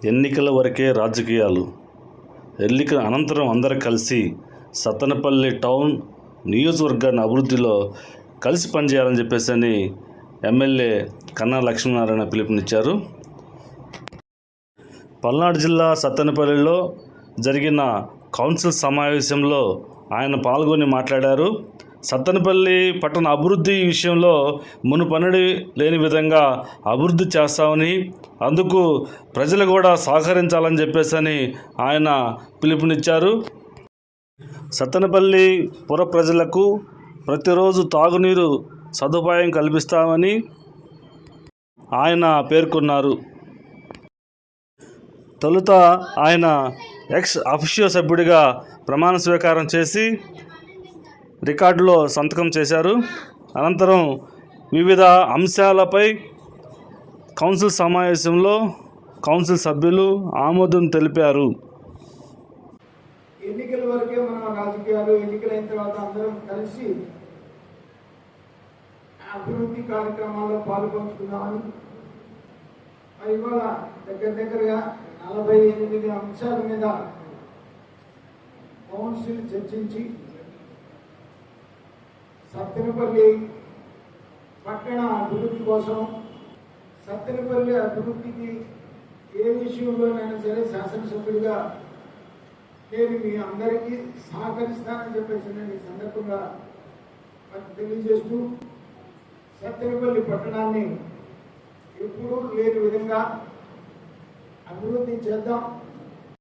ఎన్నికల వరకే రాజకీయాలు. ఎన్నికల అనంతరం అందరూ కలిసి సత్తెనపల్లి టౌన్ నియోజకవర్గాన్ని అభివృద్ధిలో కలిసి పనిచేయాలని చెప్పేసి ఎమ్మెల్యే కన్నా లక్ష్మీనారాయణ పిలుపునిచ్చారు. పల్నాడు జిల్లా సత్తెనపల్లిలో జరిగిన కౌన్సిల్ సమావేశంలో ఆయన పాల్గొని మాట్లాడారు. సత్తెనపల్లి పట్టణ అభివృద్ధి విషయంలో మునుపన్నడి లేని విధంగా అభివృద్ధి చేస్తామని, అందుకు ప్రజలు కూడా సహకరించాలని చెప్పేసి ఆయన పిలుపునిచ్చారు. సత్తెనపల్లి పుర ప్రజలకు ప్రతిరోజు తాగునీరు సదుపాయం కల్పిస్తామని ఆయన పేర్కొన్నారు. తొలుత ఆయన ఎక్స్ అఫిషియో సభ్యుడిగా ప్రమాణ స్వీకారం చేసి రికార్డులో సంతకం చేశారు. అనంతరం వివిధ అంశాలపై కౌన్సిల్ సమావేశంలో కౌన్సిల్ సభ్యులు ఆమోదం తెలిపారు. ఎన్నికల వరకే మన రాజకీయాలు, ఎన్నికలైన తర్వాత అందరం కలిసి అభివృద్ధి కార్యక్రమాల్లో పాల్గొంచుకున్నామని ఇవాళ దగ్గరగా 48 అంశాల మీద కౌన్సిల్ చర్చించి సత్తెనపల్లి పట్టణ అభివృద్ధి కోసం, సత్తెనపల్లి అభివృద్ధికి ఏ విషయంలోనైనా సరే శాసనసభ్యుడిగా నేను మీ అందరికీ సహకరిస్తానని చెప్పేసి నేను ఈ సందర్భంగా తెలియజేస్తూ, సత్తెనపల్లి పట్టణాన్ని ఎప్పుడూ లేని విధంగా అభివృద్ధి చేద్దాం.